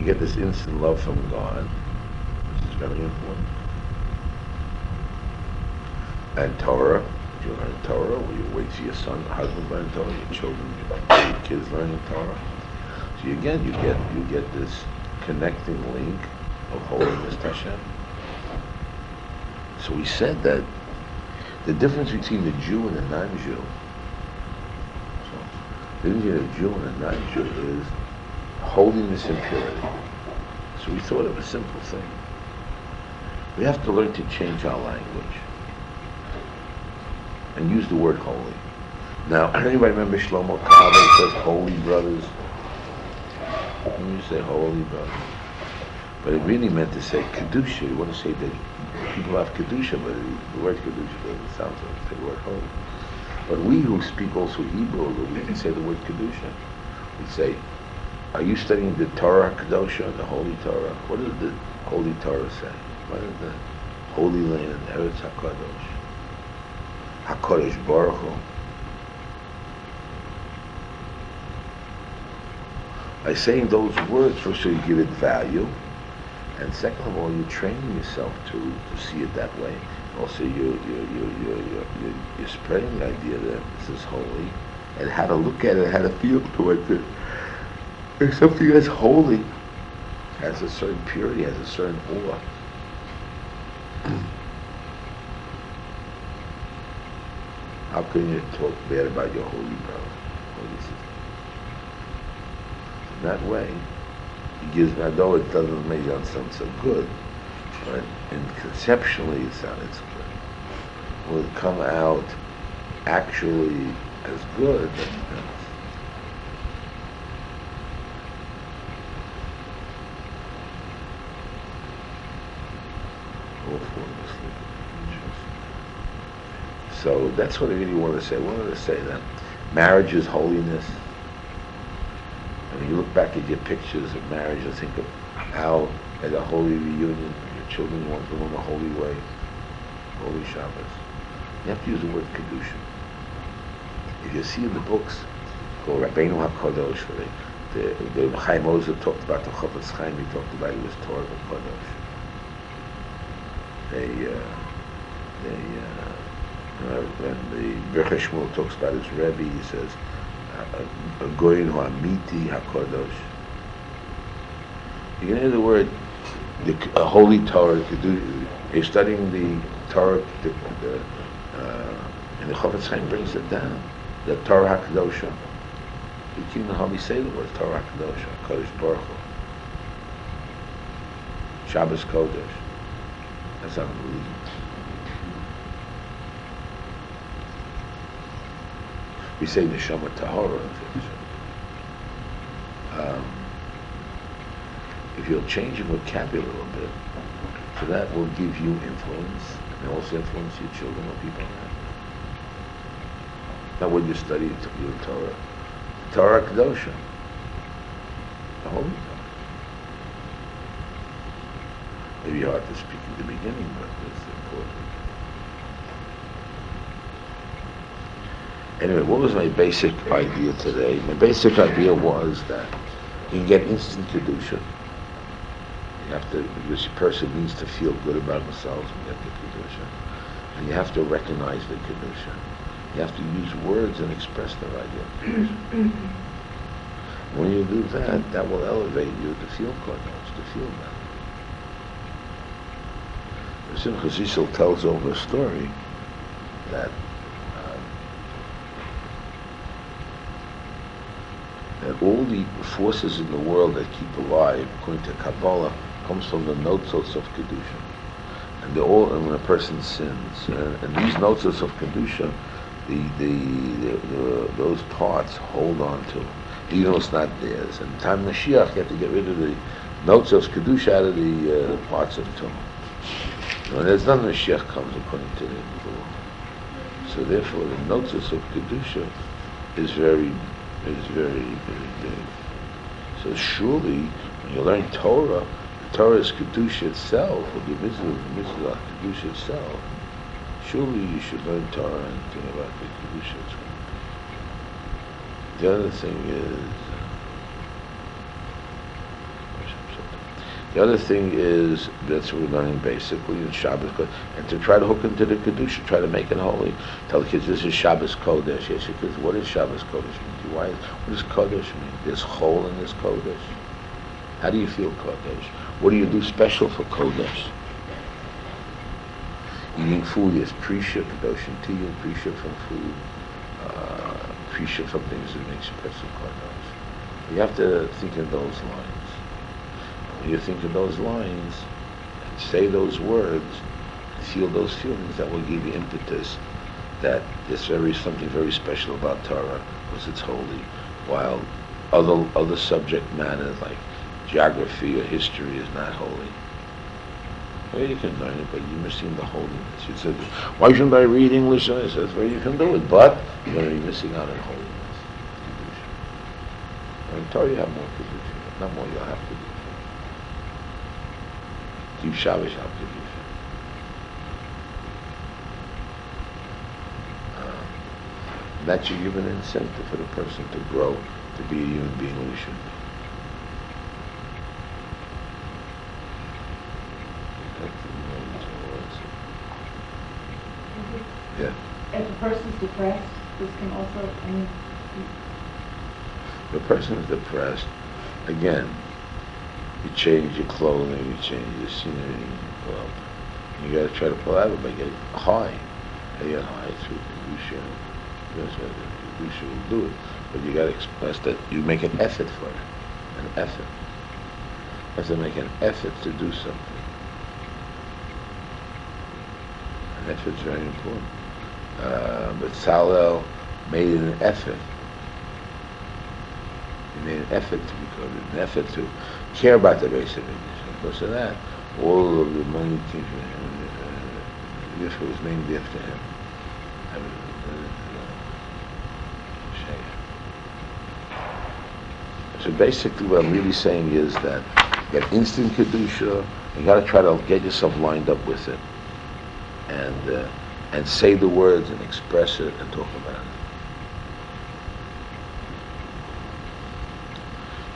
get this instant love from God, which is very important. And Torah, if you learn Torah, or you wait till your son, husband learn Torah, your children, your kids learning Torah. So again, you get this connecting link of holiness to Hashem. So we said that the difference between the Jew and the non-Jew, so the difference between a Jew and a non-Jew is holiness and purity. So we thought of a simple thing. We have to learn to change our language and use the word holy. Now, anybody remember Shlomo Kava says holy brothers? When you say holy brothers. But it really meant to say Kedusha. You want to say that people have Kedusha, but the word Kedusha doesn't sound like the word holy. But we who speak also Hebrew, we can say the word Kedusha. We say, are you studying the Torah Kedosha, the Holy Torah? What does the Holy Torah say? What is the Holy Land, Eretz HaKadosh? HaKadosh Baruch Hu. By saying those words, first of all, you give it value, and second of all, you're training yourself to see it that way. Also, you're spreading the idea that this is holy, and how to look at it, how to feel towards it. If something that's holy has a certain purity, has a certain awe. How can you talk bad about your holy brother, holy sister? In that way, he gives, although it doesn't make it sound so good, but conceptually it sounds good. Will it come out actually as good? So that's what I really want to say. I wanted to say that marriage is holiness. And when you look back at your pictures of marriage and think of how at a holy reunion, your children want to go in a holy way, holy Shabbos. You have to use the word Kedusha. If you see in the books called Rabbeinu HaKadosh, the Chaim Ozer talked about the Chofetz Chaim, he talked about it was Torah HaKadosh. When the Berch Shmuel talks about his Rabbi, he says, a goyin hu amiti hakodosh. You can hear the word, a holy Torah. You're studying the Torah, and the Chofetz Chaim brings it down. The Torah HaKadosha. You can't hardly say the word Torah HaKadosha, Kodesh Baruch Hu. Shabbos Kodesh. That's unbelievable. We say Neshama Tahora. If you'll change your vocabulary a little bit, so that will give you influence, and also influence your children or people around you. Now when you study your Torah, Torah Kedosha, the Holy Torah. Maybe hard to speak at the beginning, but it's important. Anyway, what was my basic idea today? My basic idea was that you can get instant Kedusha. You have to, this person needs to feel good about themselves and get the Kedusha. And you have to recognize the Kedusha. You have to use words and express the idea. When you do that, that will elevate you to feel Kodesh, to feel better. Simcha Zissel tells over a story that all the forces in the world that keep alive, according to Kabbalah, comes from the notzos of Kedusha. And they're all, and when a person sins, and these notzos of Kedusha, those parts hold on to them, even though it's not theirs. And time Mashiach, you have to get rid of the notzos Kedusha out of the parts of Tumah. And there's none Mashiach comes according to the end of the world. So therefore, the notzos of Kedusha is very big. So surely, when you learn Torah, the Torah is Kedusha itself, or the Mitzvot Kedusha itself. Surely you should learn Torah and think about the Kedusha itself. The other thing is, The other thing is, that's what we're learning basically in Shabbos, and to try to hook into the Kedusha, try to make it holy. Tell the kids, this is Shabbos Kodesh. Yes, your kids, what does Shabbos Kodesh mean? What does Kodesh mean? There's Chol and there's Kodesh. How do you feel Kodesh? What do you do special for Kodesh? Eating food, yes, Prisha, Kadoshim Tziyon, Prisha from food, Prisha from things that makes a person Kodesh. You have to think in those lines. When you think of those lines, and say those words, feel those feelings, that will give you impetus that there's something very special about Torah because it's holy, while other subject matters like geography or history is not holy. Well, you can learn it, but you're missing the holiness. You said, why shouldn't I read English? And I said, well, you can do it, but you're going to be missing out on holiness. In Torah you have more Kedusha, not more, you'll have Kedusha. Keep Shabbos out Kedusha. That should give an incentive for the person to grow, to be a human being who he should be. Yeah. If a person's depressed, this can also, If a person is depressed, again, you change your clothing, you change your scenery, you go up. You got to try to pull out of it by getting high. You get high through Kedusha. That's what Kedusha will do it. But you got to express that you make an effort for it. An effort. You have to make an effort to do something. An effort's very important. But Salel made an effort. He made an effort to be good, an effort to care about the base of English. And because of that, all of the money came from him. Yeshiva was named after him. So basically what I'm really saying is that you got instant Kedusha, you got to try to get yourself lined up with it. And say the words and express it and talk about it.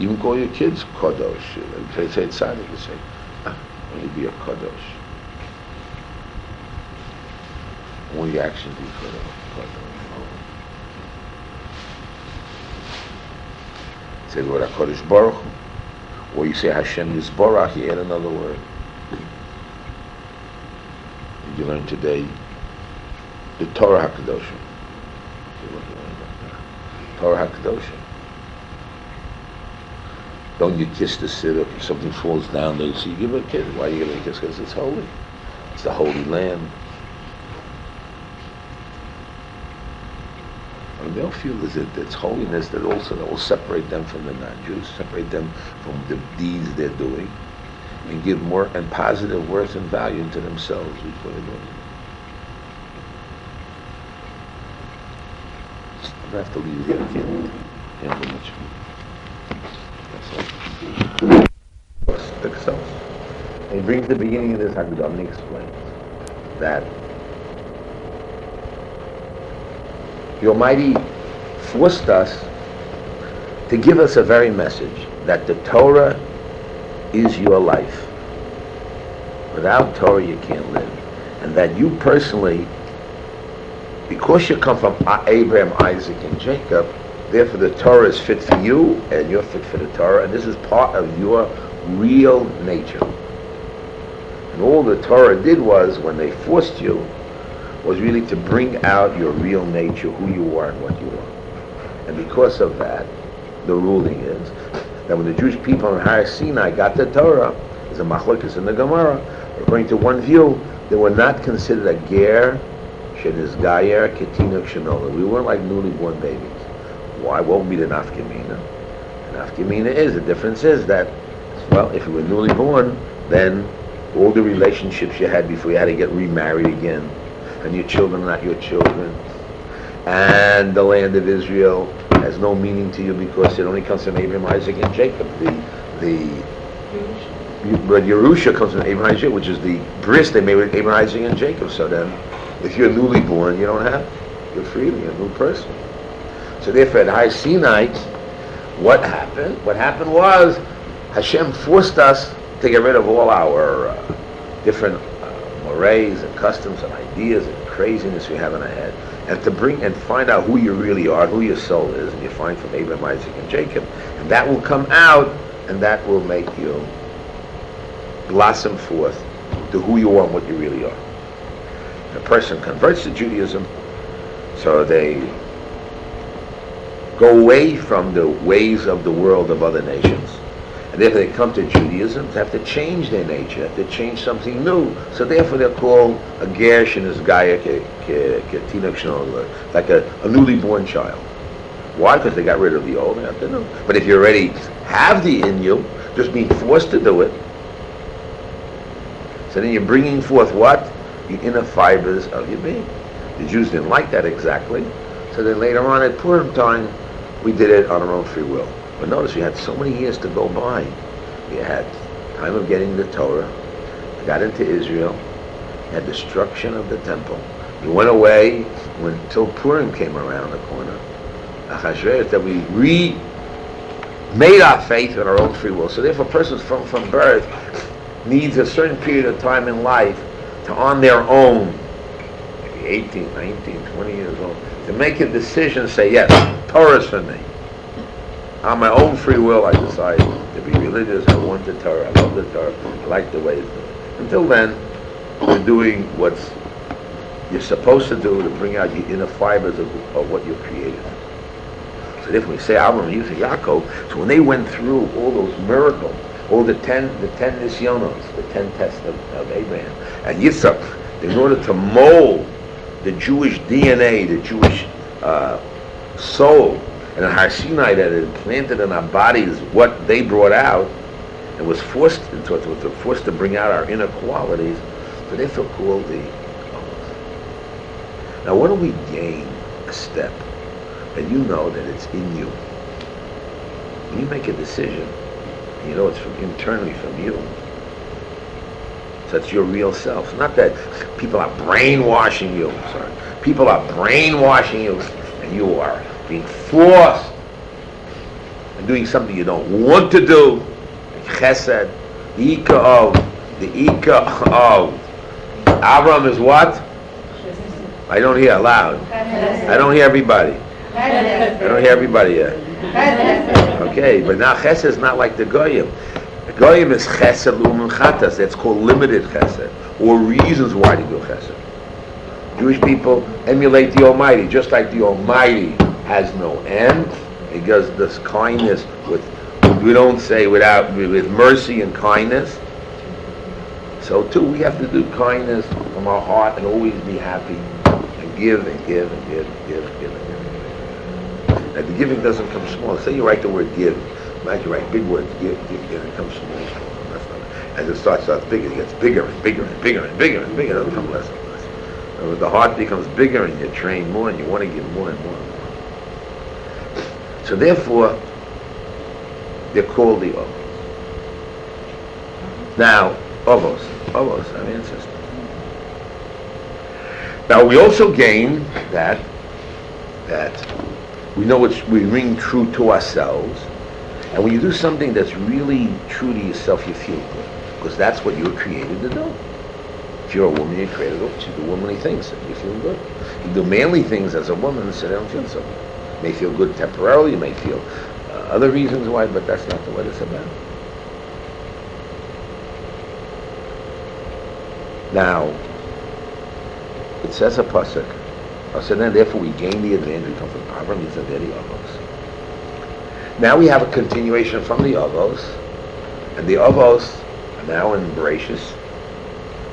Even call your kids Kadosh. If they say tzaddik, you say, when you be a Kadosh. All your actions be Kadosh. Say the word HaKadosh Baruch Hu, or you say Hashem Yisborach, you add another word. Did you learn today the Torah HaKadoshim? Torah HaKadoshim. Don't you kiss the sitter if something falls down there? So you give a kiss. Why are you giving a kiss? Because it's holy. It's the Holy Land. And they'll feel as if it's holiness that will separate them from the non-Jews, separate them from the deeds they're doing, and give more and positive worth and value to themselves before they do it. I have to leave here. I can't handle much. That's all. And he brings the beginning of this Haggadah and he explains that the Almighty forced us to give us a very message that the Torah is your life. Without Torah you can't live. And that you personally, because you come from Abraham, Isaac, and Jacob, therefore the Torah is fit for you, and you're fit for the Torah, and this is part of your real nature. And all the Torah did was, when they forced you, was really to bring out your real nature, who you are and what you are. And because of that, the ruling is that when the Jewish people on Har Sinai got the Torah, there's a machlokes in the Gemara, according to one view, they were not considered a ger, shenizgayer, ketinuk shenola. We weren't like newly born babies. Why? What would be the nafkamina? The nafkamina is, the difference is that, well, if you were newly born, then all the relationships you had before, you had to get remarried again, and your children are not your children, and the land of Israel has no meaning to you because it only comes from Abraham, Isaac, and Jacob. But Yerusha comes from Abraham, Isaac, which is the bris they made with Abraham, Isaac, and Jacob. So then, if you're newly born, you don't have, you're freely a new person. So therefore, at Har Sinai, what happened? What happened was Hashem forced us to get rid of all our different mores and customs and ideas and craziness we have in our head, and to bring and find out who you really are, who your soul is, and you find from Abraham, Isaac, and Jacob, and that will come out, and that will make you blossom forth to who you are and what you really are. A person converts to Judaism, so they go away from the ways of the world of other nations. And therefore they come to Judaism, they have to change their nature, they have to change something new. So therefore they're called a gersh and a gaya, like a newly born child. Why? Because they got rid of the old, they have to know. But if you already have the in you, just being forced to do it, so then you're bringing forth what? The inner fibers of your being. The Jews didn't like that exactly, so then later on at Purim time, we did it on our own free will. But notice we had so many years to go by. We had time of getting the Torah, we got into Israel, we had destruction of the temple. We went away until Purim came around the corner. That we made our faith in our own free will. So therefore, persons from birth needs a certain period of time in life to, on their own, maybe 18, 19, 20 years old, to make a decision, say, yes, Torah's for me. On my own free will, I decide to be religious. I want the Torah. I love the Torah. I like the way it's done. Until then, you're doing what you're supposed to do to bring out your inner fibers of what you're created. So if we say Abraham, Yisrael, Yaakov, so when they went through all those miracles, all the 10 nisyonos, the 10 tests of Abraham and Yitzhak, in order to mold the Jewish DNA, the Jewish soul, and the Har Sinai that had implanted in our bodies what they brought out, and was forced to bring out our inner qualities, so they feel called the Amos. Now, what do we gain a step? And you know that it's in you. When you make a decision, you know it's from internally from you. So it's your real self. Not that people are brainwashing you. Sorry, people are brainwashing you, and you are being forced and doing something you don't want to do. Chesed, the Ika of Avram is what? I don't hear loud. I don't hear everybody. I don't hear everybody yet. Okay, but now Chesed is not like the Goyim. The Goyim is Chesed L'um Chatas. That's called limited Chesed, or reasons why to do Chesed. Jewish people emulate the Almighty, just like the Almighty has no end. He does this kindness with mercy and kindness. So too, we have to do kindness from our heart and always be happy and give and give and give and give and give and give. And the giving doesn't come small. Say you write the word give, imagine you write big words, give, and it comes small. That's not, as it starts big, it gets bigger and bigger and bigger and bigger and bigger. It doesn't come less and less. And the heart becomes bigger and you train more and you want to give more and more and more. So therefore, they're called the Ovos. Now, Ovos, our ancestors. Now we also gain that we know we ring true to ourselves, and when you do something that's really true to yourself, you feel good, because that's what you were created to do. If you're a woman, you're created to do womanly things, and you feel good. You do manly things as a woman, and so they don't feel so good. You may feel good temporarily, you may feel other reasons why, but that's not what it's about. Now, it says a pasuk. So then, therefore, we gain the advantage. We come from Avram, Yitzhak, the Avos. Now we have a continuation from the Avos, and the Avos are now in Bereshis.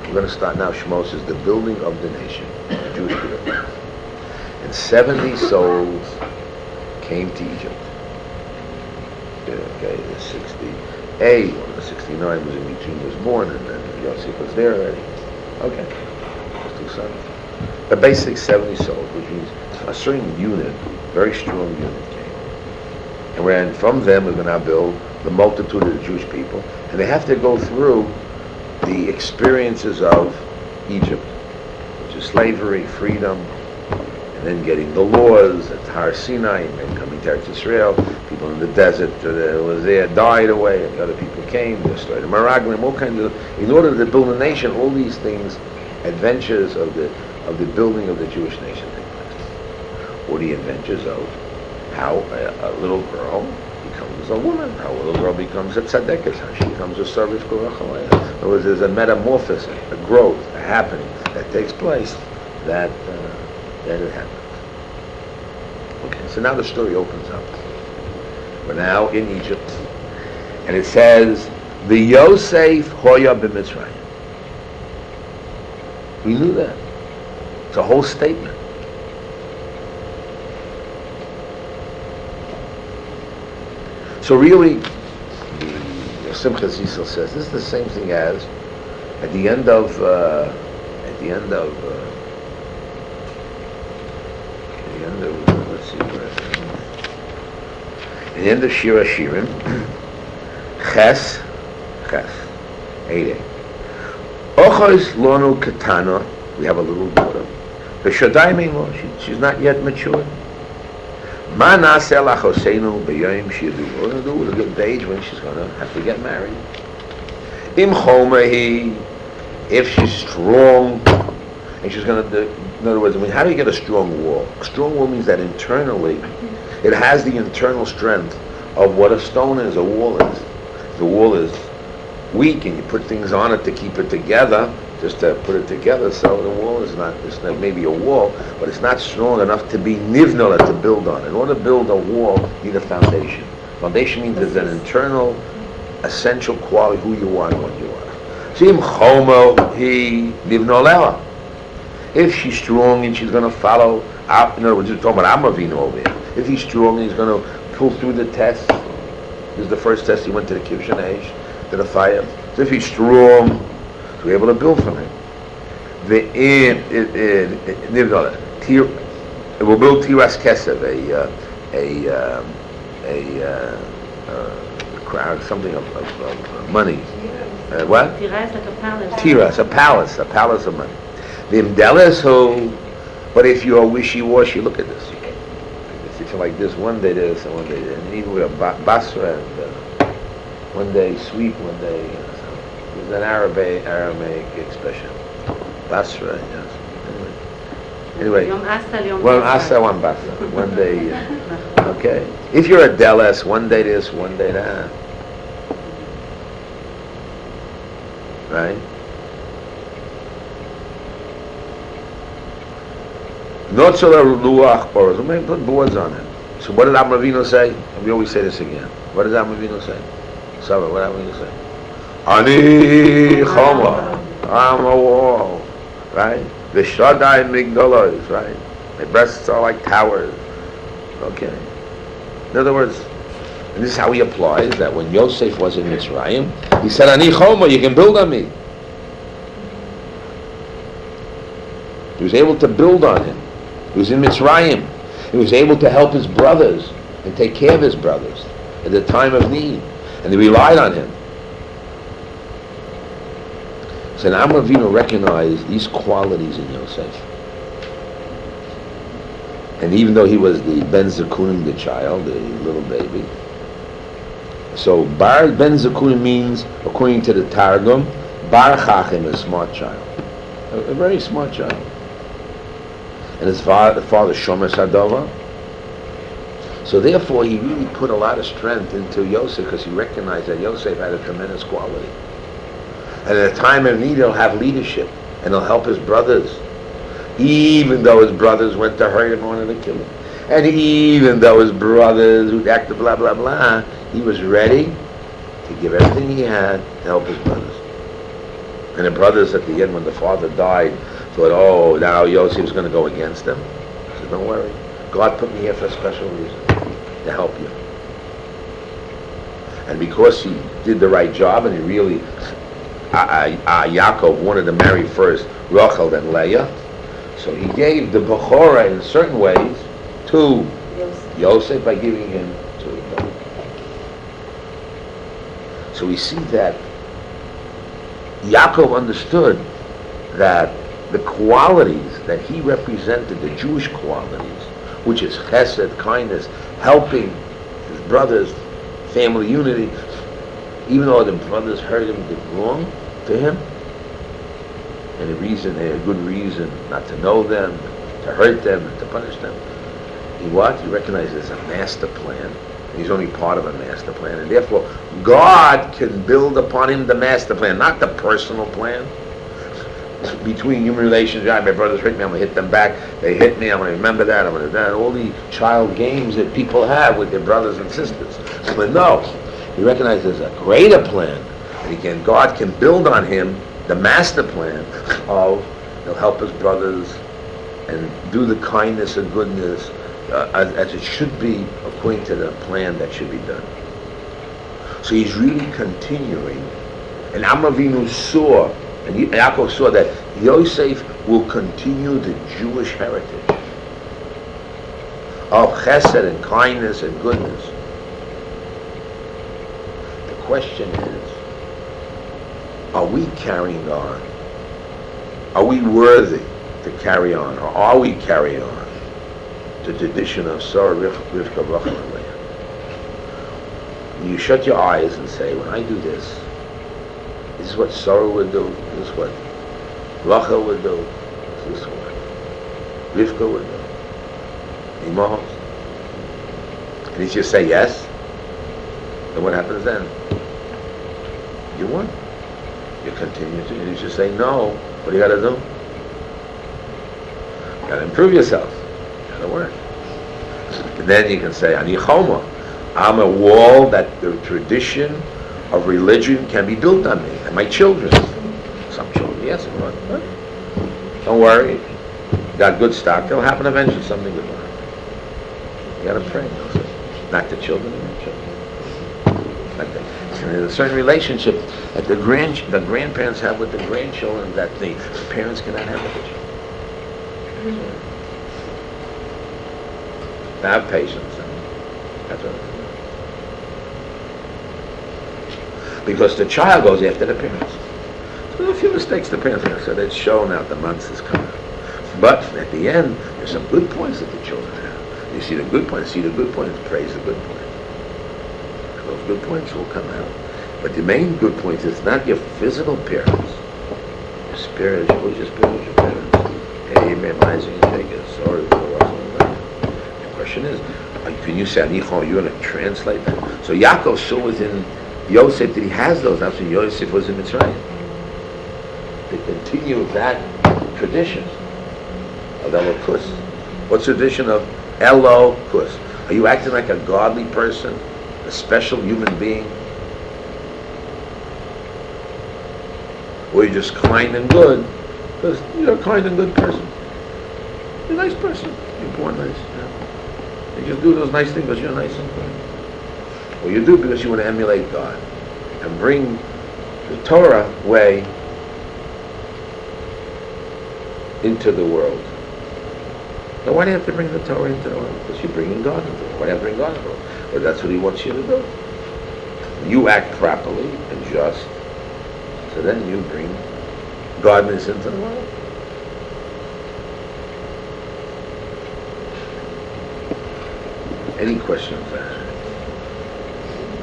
We're going to start now. Shmos is the building of the nation, the Jewish people. And 70 souls came to Egypt. Okay, the 68 or the 69 was in between, was born, and then Yosef was there already. Okay, just 2 sons. But basically 70 souls, which means a certain unit, very strong unit came. And from them we're going to build the multitude of the Jewish people. And they have to go through the experiences of Egypt, which is slavery, freedom, and then getting the laws at Har Sinai, and then coming to Eretz Israel. people in the desert was there, died away, and the other people came, destroyed the Meraglim, all kinds of, in order to build a nation, all these things, adventures of the building of the Jewish nation take place. Or the adventures of how a little girl becomes a woman, how a little girl becomes a tzaddikas, how she becomes a service korach. In other words, there's a metamorphosis, a growth, a happening that takes place that it happens. Okay, so now the story opens up. We're now in Egypt, and it says, "The Yosef hoya b'Mitzrayim." We knew that. It's a whole statement. So really, the Simchas Yisrael says this is the same thing as at the end of let's see where at the end of Shiur Shirim, Ches 8. Ochos lonu katana. We have a little daughter. She's not yet mature. Ma na'aseh lachoseinu b'yom she'yadu. What we're going to do with a good age when she's going to have to get married. Im chomehi, if she's strong, and she's going to do, in other words, I mean, how do you get a strong wall? A strong wall means that internally, it has the internal strength of what a stone is, a wall is. The wall is weak, and you put things on it to keep it together, just to put it together, so the wall is not, it's not maybe a wall, but it's not strong enough to be nivnala, to build on. In order to build a wall, you need a foundation. Foundation means there's an internal, essential quality, who you are and what you are. Sim chomo he nivnoleha. If she's strong and she's going to follow up, in other words, we're talking about Amavino over here. If he's strong and he's going to pull through the test, this is the first test, he went to the Kivshan Eish, to the fire. So if he's strong, so we're able to build from him. It will build tiras kesev, a crowd, something of money. What? Tiras, a palace of money. But if you are wishy-washy, look at this. If you're like this, one day this and one day this, and even with a basra, and one day sweet, one day. It's an Aramaic expression. Basra, yes. Anyway. One asa, one basra. One day, okay. If you're a deles, one day this, one day that. Right? Not so the luach boards. We put boards on it. So what did Amavino say? And we always say this again. What does Amavino say? Saba, what did Amavino say? Ani choma, I'm a wall, right? The Shaddai migdalos, right? My breasts are like towers. Okay. In other words, and this is how he applies that when Yosef was in Mitzrayim, he said, Ani choma, you can build on me. He was able to build on him. He was in Mitzrayim. He was able to help his brothers and take care of his brothers at the time of need. And they relied on him. So now Avinu recognized these qualities in Yosef. And even though he was the Ben Zakunim, the child, the little baby. So Bar Ben Zakunim means, according to the Targum, Bar Chachim, a smart child. A very smart child. And his father Shomer Sadova. So therefore he really put a lot of strength into Yosef because he recognized that Yosef had a tremendous quality. And at a time of need he'll have leadership and he'll help his brothers. Even though his brothers went to hurt him and wanted to kill him. And even though his brothers who acted blah blah blah, he was ready to give everything he had to help his brothers. And the brothers at the end when the father died thought, oh, now Yosef's going to go against them. He said, don't worry. God put me here for a special reason, to help you. And because he did the right job and he really, Yaakov wanted to marry first Rachel then Leah, so he gave the Bechorah in certain ways to Yosef by giving him to him. So we see that Yaakov understood that the qualities that he represented, the Jewish qualities, which is chesed, kindness, helping his brothers, family unity, even though the brothers heard him did wrong to him, and they had good reason not to know them, to hurt them, and to punish them. He recognizes there's a master plan. He's only part of a master plan, and therefore God can build upon him the master plan, not the personal plan. Between human relations, my brothers hit me, I'm going to hit them back. They hit me, I'm going to remember that, I'm going to do that. All the child games that people have with their brothers and sisters. But no, he recognizes there's a greater plan. And God can build on him the master plan of he'll help his brothers and do the kindness and goodness as it should be according to the plan that should be done. So he's really continuing. And Avinu saw, and Yaakov saw that Yosef will continue the Jewish heritage of chesed and kindness and goodness. The question is, are we carrying on? Are we worthy to carry on? Or are we carrying on the tradition of Sarah, Rivka, Rachel, and Leah? You shut your eyes and say, when I do this is what Sarah would do, this is what Rachel would do, this is what Rivka would do. Imahos. And if you say yes, then what happens then? You won. You continue to, and if you say no, what do you got to do? You got to improve yourself. You got to work. And then you can say, Ani Choma, I'm a wall that the tradition of religion can be built on me and my children. Some children, yes, but don't worry. You got good stock. It'll happen eventually. Something good will happen. You got to pray. Not the children, the children. Like that. There's a certain relationship that the grandparents have with the grandchildren that the parents cannot have with the children. So, have patience. That's what it is. Because the child goes after the parents. So there are a few mistakes the parents make, so that's shown out the months is coming. But at the end, there's some good points that the children have. You see the good points, praise the good points. Those good points will come out. But the main good point is not your physical parents. Your spiritual, who's your spiritual parents? Hey, memorizing and taking a sorry for the question is, can you say, you're going to translate that? So Yaakov saw within Yosef that he has those. That's when Yosef was in Mitzrayim. To continue that tradition of Elokus. What's the tradition of Elokus? Are you acting like a godly person? A special human being? Or you're just kind and good because you're a kind and good person. You're a nice person. You're born nice. Yeah. You just do those nice things because you're nice and good. Or you do because you want to emulate God and bring the Torah way into the world. Now why do you have to bring the Torah into the world? Because you're bringing God into the world. Why do you have to bring God into the world? Well, that's what he wants you to do. You act properly and just, so then you bring godliness into the world. Any questions?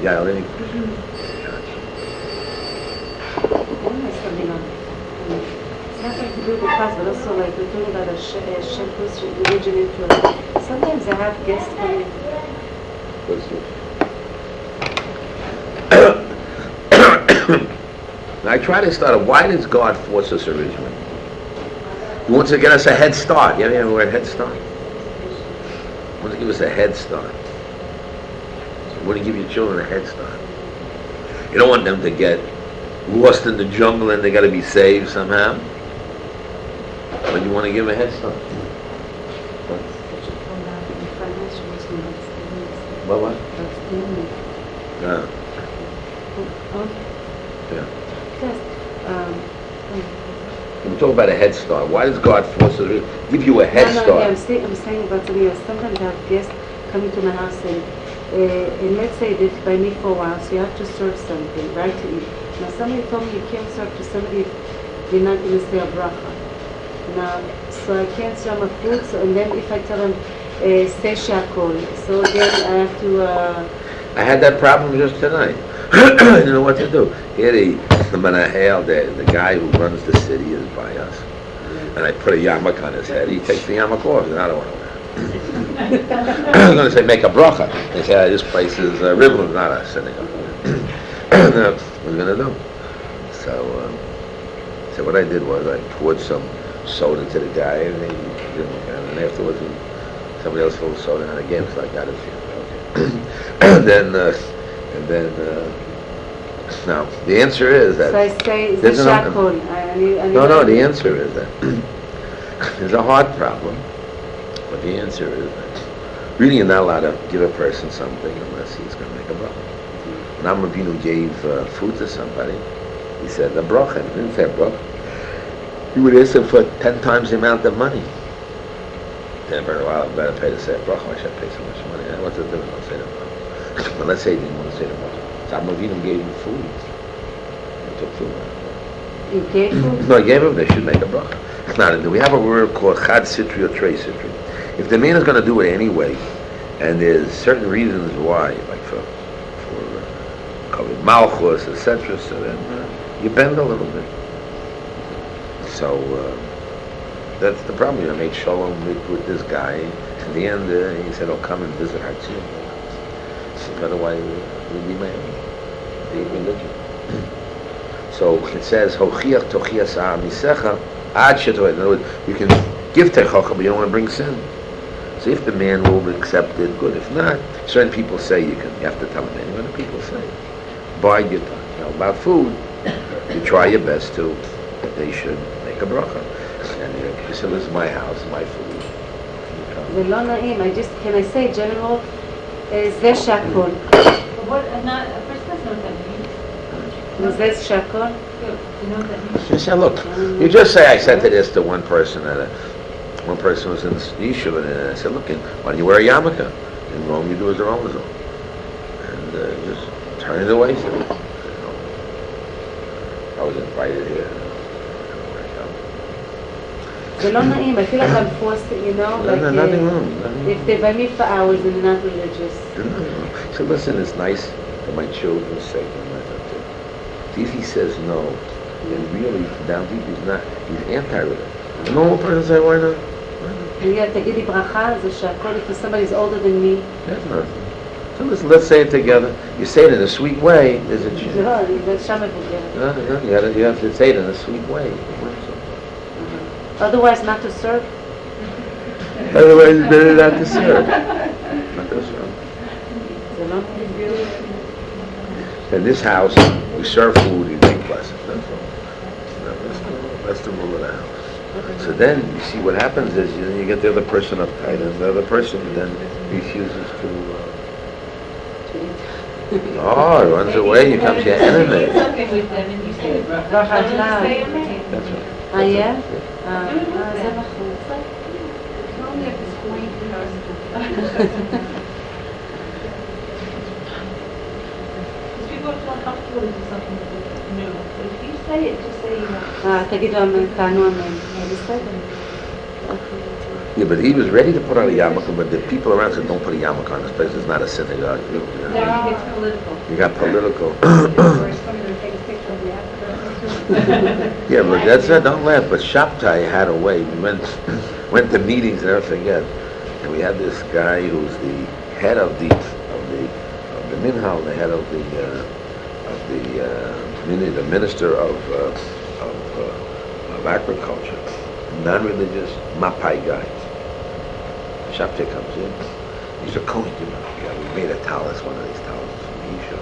Yeah, any questions? Something on. It's not like to do with class, but also like we're talking about a Shem puts religion into it. Sometimes I have guests coming. I try to start. Why does God force us originally? He wants to get us a head start. You know the word head start? He wants to give us a head start. So you want to give your children a head start. You don't want them to get lost in the jungle and they got to be saved somehow. But you want to give them a head start. What? Yeah. We talk about a head start. Why does God force us to give you a head start? I'm saying about something else. Sometimes I have guests coming to my house and let's say they buy me for a while, so you have to serve something, right, to eat. Now somebody told me you can't serve to somebody if you're not going to say a bracha. Now, so I can't serve my food, so, and then if I tell them, say shakol. So then I have to. I had that problem just tonight. I didn't know what to do. Here the Menahel, the guy who runs the city, is by us. And I put a yarmulke on his head. He takes the yarmulke off, and I don't want to wear it. I was going to say make a bracha. They say this place is Rivlin, not a synagogue. What was going to do? So what I did was I poured some soda to the guy, and and afterwards somebody else filled soda, and again, so I got it. Okay. and then. Now, the answer is that... So I say, the shakol. No, the answer is that there's a heart problem, but the answer is that really you're not allowed to give a person something unless he's going to make a bracha. When Avinu gave food to somebody, he said, a bracha, he didn't say a bracha. He would ask him for 10 times the amount of money. Then, very well, I better pay to say a bracha, why should I pay so much money? What's the difference? I'll say the bracha. But let's say he didn't want to say the bracha. Avinu gave him food. He took food. You gave food? No, I gave him. They should make a bracha. Now, we have a word called chad sitri or trei sitri. If the man is going to do it anyway, and there's certain reasons why, like for malchus, etc., so then you bend a little bit. So that's the problem. I made shalom with this guy. In the end, he said, "Oh, come and visit our Tziyon." Otherwise, we'd be mad. The religion. So it says, "Hochiach tochias misecha ad shetoed." In other words, you can give techocha, but you don't want to bring sin. So if the man will accept it, good. If not, certain people say you have to tell them anyway. What do people say? Bide your time. About food, you try your best to. They should make a bracha. And you say, "This is my house, my food." Can I say general? זה שקול. זה שקול? She said, look, you just say I said this to one person, one person was in Yeshiva, and I said, look, why don't you wear a yarmulke? In Rome you do as the Romans do. And just turn it away. So, I was invited here. זה לא נעים, I feel like I'm forced to, like, nothing wrong. If they buy me for hours and they're not religious. No. So listen, it's nice for my children's sake. If he says no, then really, down deep, he's anti-religion. A normal person say, why not? תגיד לי ברכה, זה שהכל, if somebody's older than me. That's nothing. So listen, let's say it together. You say it in a sweet way, there's a chance. You have to say it in a sweet way. Otherwise, not to serve. Otherwise, it's better not to serve. Not to serve. In this house, we serve food, you make blessing. That's all. That's the rule of the house. So then, you see what happens is you get the other person uptight, and the other person then refuses to. He runs away. You come to your enemy. That's right. Yeah? זה נכון. You only have to explain to us. Because people are feel comfortable to do something new. But if you say it, just say, תגידו אמן, תענו אמן. בסדר. Yeah, but he was ready to put on a yarmulke, but the people around said, don't put a yarmulke on this place. It's not a synagogue. It's political. You got political. Or somebody to take a picture of the Africa. Yeah, but that's it. Don't laugh. But Shabtai had a way. We went to meetings and everything else, and we had this guy who's the head of the minhal, the head of the minister of agriculture, non-religious Mapai guy. Shabtai comes in. He's a Kohen guy. We made a talus, one of these talus from Yeshiva.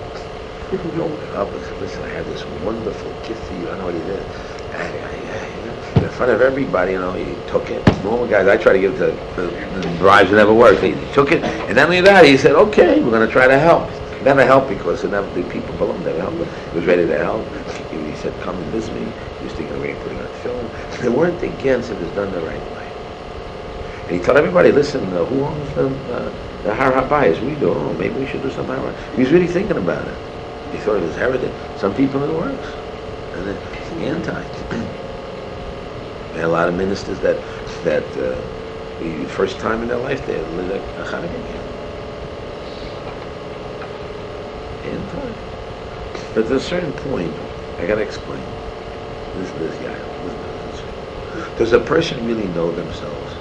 Opened it up and said, listen, I have this wonderful gift for you. I know what he did. In front of everybody, he took it. Normal guys, I try to give it to the brides, it never worked. He took it, and not only that, he said, okay, we're going to try to help. Never helped because the people below him never helped. He was ready to help. He said, come and visit me. He was thinking of putting on film. They weren't against it was done the right way. And he told everybody, listen, who owns the Har HaBayis? We do. Oh, maybe we should do something right. He was really thinking about it. He thought it was heretic. Some people it works. And it's anti. There are a lot of ministers that The first time in their life they lit a Hanukkah candle. In time. But at a certain point, I gotta explain. Does a person really know themselves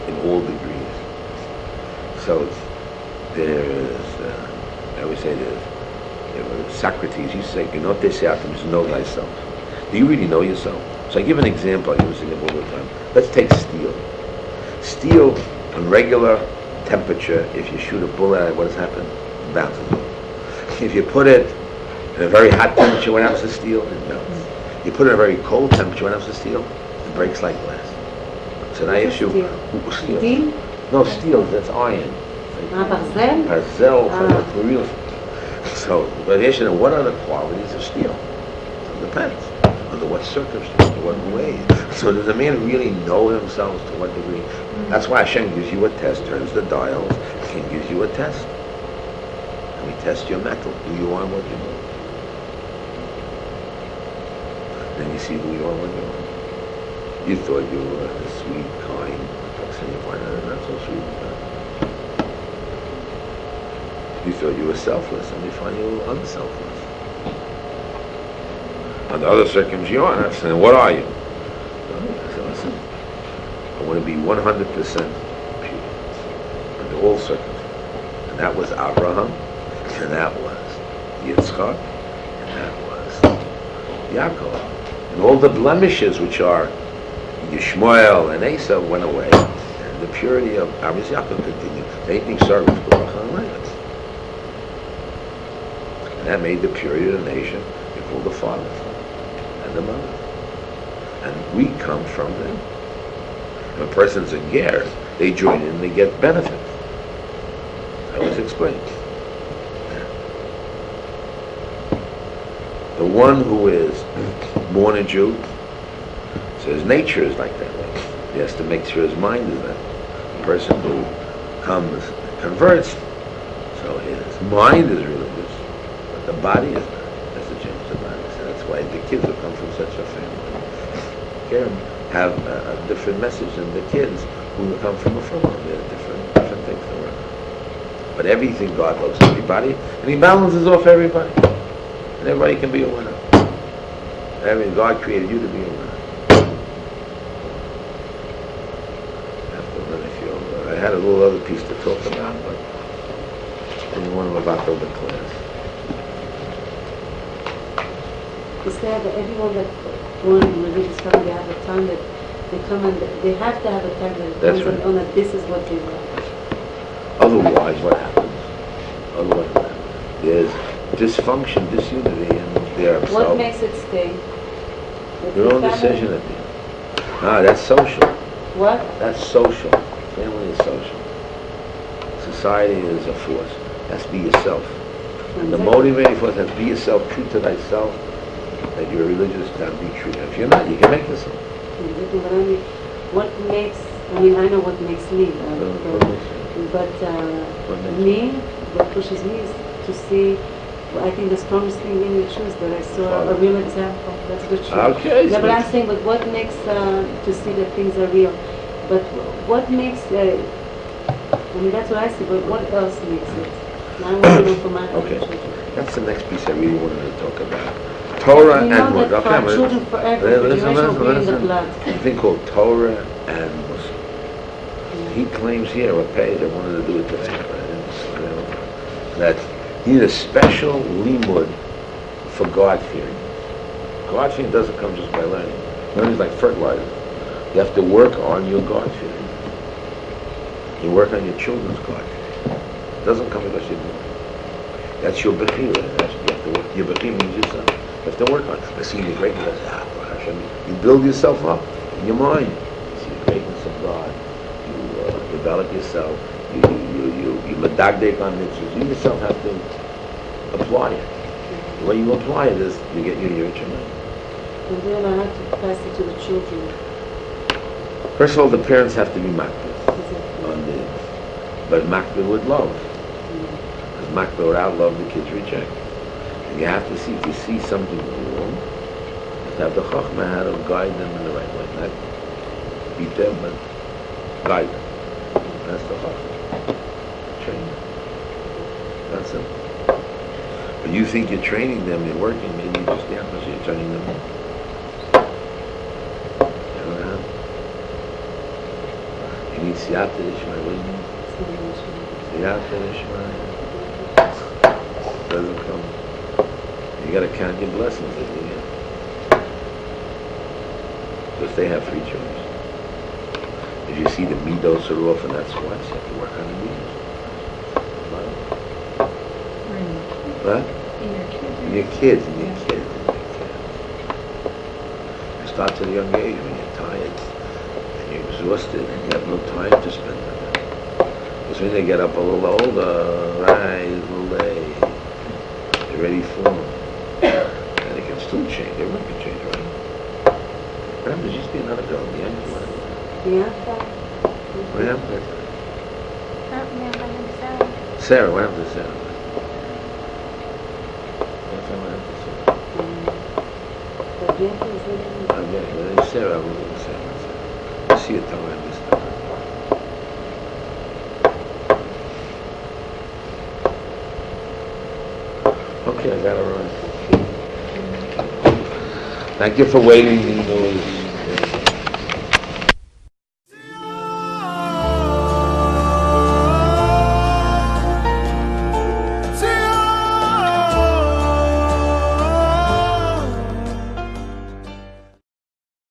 in all degrees? So there is, I would say there's, Socrates, you say, you know what they say out to know thyself. Do you really know yourself? So I give an example, I use it all the time. Let's take steel. Steel, on regular temperature, if you shoot a bullet at it, what has happened? It bounces off. If you put it in a very hot temperature, what happens to steel? It melts. You put it in a very cold temperature, what happens to steel? It breaks like glass. So now you shoot Steel? No, steel, that's iron. Barzel? Barzel, for real. So, but what are the qualities of steel? So it depends. Under what circumstances, what way. So does a man really know himself to what degree? That's why Hashem gives you a test, turns the dials, and gives you a test. And we test your metal, who you are and what you know. Then you see who you are and what you are. You thought you were sweet, kind, so you find out you're not so sweet and kind. You thought you were selfless, and you find you were unselfless. Under other circumstances, you are not saying, what are you? So listen, I want to be 100% pure under all circumstances. And that was Abraham, and that was Yitzchak, and that was Yaakov. And all the blemishes which are Yishmael and Esau went away, and the purity of Abraham Yaakov continued. Anything started with Baruch HaMelech. And that made the purity of the nation. They called the fathers and the mothers. And we come from them. When a person's a ger, they join in and they get benefits. I always explain. The one who is born a Jew, so his nature is like that way. He has to make sure his mind is that. The person who converts, so his mind is religious, but the body is not. That's the change the body. So that's why the kids who come from such a family have a different message than the kids who come from a family. They're different things to work on. But everything, God loves everybody, and He balances off everybody. And everybody can be a winner. God created you to be a winner. I had a little other piece to talk about, but I didn't want to about the class. You said that everyone that's born in religious family, they have a time that they come and they have to have a time that That's comes right. on that this is what they want. Otherwise, what happens? There's dysfunction, disunity, and they're What upset. makes it stay? Their own decision at the end. No, that's social. What? That's social. Family is social. Society is a force. It has to be yourself. And the motivating force has to be yourself, true to thyself, that you're religious, that be true. If you're not, you can make yourself. Exactly, but I mean, what makes, I mean, I know what makes me, me, what pushes me is to see, I think the strongest thing in Yeshiva is that I saw a real example. That's the truth. Okay. Yeah, but I'm saying, but what makes, to see that things are real? But what makes, I mean, that's what I see, but what else makes it? Now I want to know for my own children. That's the next piece I really wanted to talk about. Torah We know and that Mordechai. for our children forever, the generation will be in the blood. A thing called Torah and Muslim. He claims here, what page, I wanted to do it today, but I didn't, that you need a special limud for God-fearing. God-fearing doesn't come just by learning. Learning is like fertilizer. You have to work on your God-fearing. You work on your children's God-fearing. It doesn't come because you do it. That's your bechira. You have to work. Your bechira means yourself. You have to work on it. I see the greatness. You build yourself up in your mind. You see the greatness of God. You develop yourself. You medagdek on mitzvahs. You yourself have to apply it. The way you apply it is you get your yirat shamayim. And then I have to pass it to the children. First of all, the parents have to be makbid on this, but makbid with love. Because makbid without love, the kids reject. And you have to see, if you see something wrong, you have to have the chachma how to guide them in the right way. Not beat them, but guide them. That's the heart. Train them. That's it. But you think you're training them, you're working, maybe just the opposite, you're turning them in. You know what I mean? You need siyata d'ishmaya. What do you need? Siyata d'ishmaya. Doesn't come. You gotta count your blessings at the end. Because they have free choice. If you see the midos are off, and that's why you have to work on the midos. What? In your kids. You start at a young age when you're tired and you're exhausted and you have no time to spend with them. Because when they get up a little older, right, a little late, they're ready for them. And they can still change. Everyone can change, right? Remember, there used to be another girl in the end. Yeah. What happened to her? Sarah. Sarah, what happened to Sarah? What happened to Sarah? Okay, well, it's Sarah, I'm looking at Sarah. I see it, tell her I missed her. Okay, I got it right. Thank you for waiting.